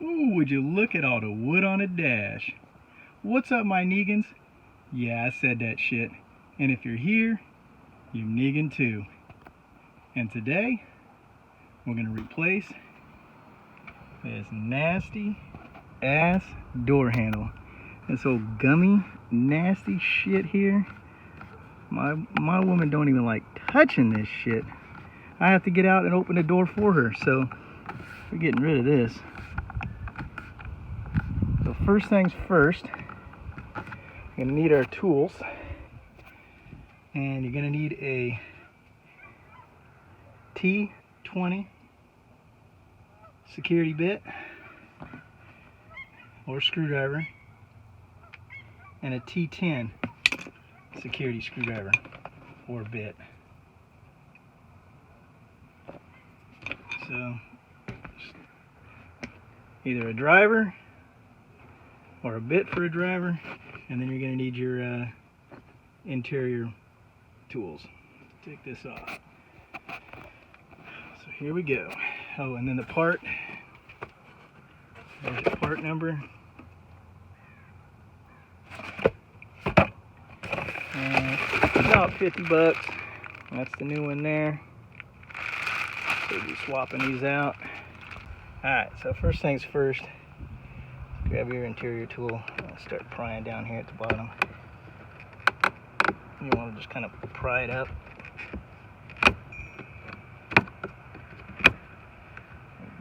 Ooh, would you look at all the wood on the dash. What's up, my Negans? Yeah, I said that shit. And if you're here, you're Negan too. And today, we're gonna replace this nasty ass door handle. This old gummy, nasty shit here. My woman don't even like touching this shit. I have to get out and open the door for her, so we're getting rid of this. So first things first, you're gonna need our tools, and you're gonna need a T20 security bit or screwdriver, and a T10 security screwdriver or bit. So either a driver or a bit for a driver, and then you're going to need your interior tools. Take this off. So here we go. Oh, and then the part, there's the part number. And about 50 bucks. That's the new one there. So we'll be swapping these out. Alright, so first things first, grab your interior tool and start prying down here at the bottom. You want to just kind of pry it up.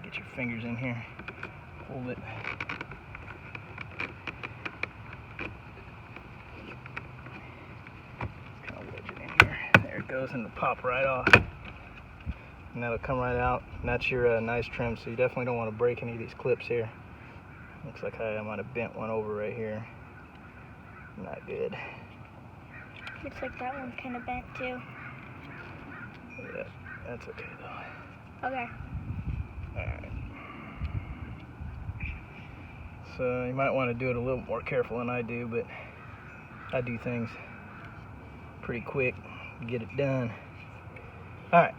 Get your fingers in here, hold it. Kind of wedge it in here. There it goes, and it'll pop right off. And that'll come right out. And that's your nice trim, so you definitely don't want to break any of these clips here. Looks like I might have bent one over right here. Not good. Looks like that one's kind of bent too. Yeah, that's okay though. Okay. Alright. So you might want to do it a little more careful than I do, but I do things pretty quick to get it done. Alright,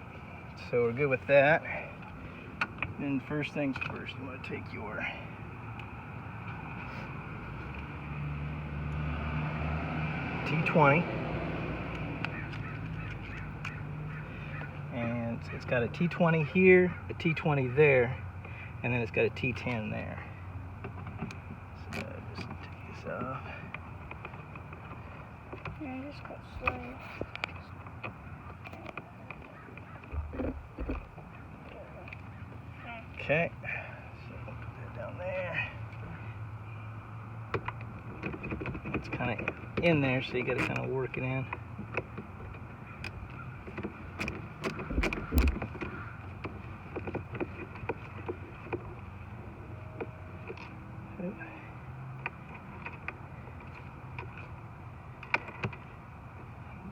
so we're good with that. Then first things first, you want to take your T20, and it's got a T20 here, a T20 there, and then it's got a T10 there. So just take this off. Yeah, just go slow. Okay, so we'll put that down there. It's kind of in there, so you got to kind of work it in.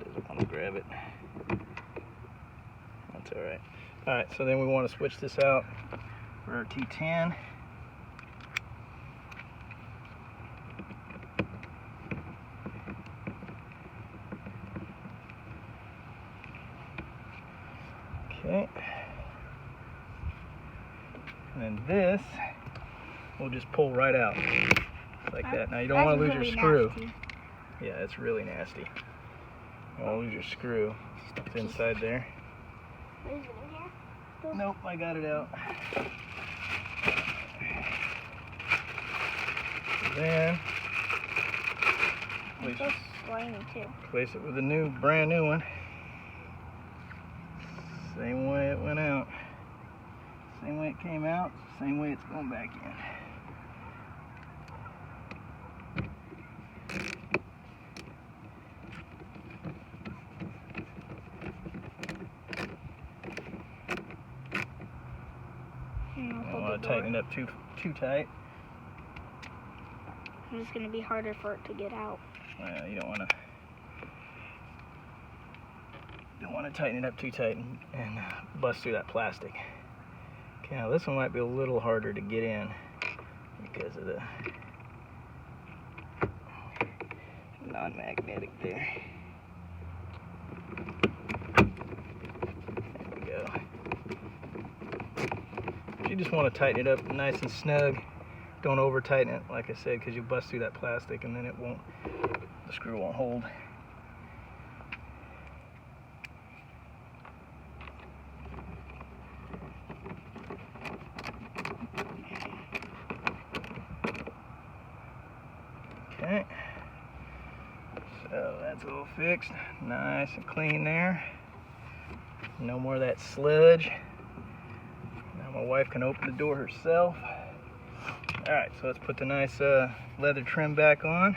Doesn't want to grab it. That's all right. All right, so then we want to switch this out for our T10. Okay. And then this will just pull right out like that. Now you don't want to lose your screw. Nasty. Yeah, it's really nasty. You don't want to lose your screw. It's inside there. Is it in here? Nope, I got it out. Then It's so slimy too. place it with a brand new one. Same way it went out. Same way it came out, same way it's going back in. I don't want to tighten it up too tight. It's going to be harder for it to get out. Well, you don't want to tighten it up too tight and bust through that plastic. Okay, now this one might be a little harder to get in because of the non-magnetic there. There we go. You just want to tighten it up nice and snug. Don't over tighten it, like I said, because you bust through that plastic and then the screw won't hold. Okay, so that's all fixed, nice and clean there. No more of that sludge. Now my wife can open the door herself. Alright, so let's put the nice leather trim back on.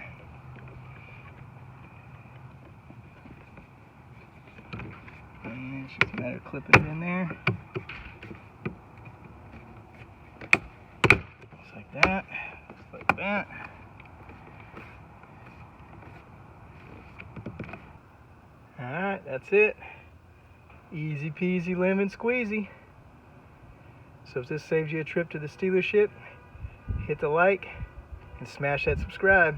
And it's just a matter of clipping it in there. Just like that. Just like that. Alright, that's it. Easy peasy lemon squeezy. So if this saves you a trip to the dealership, hit the like and smash that subscribe.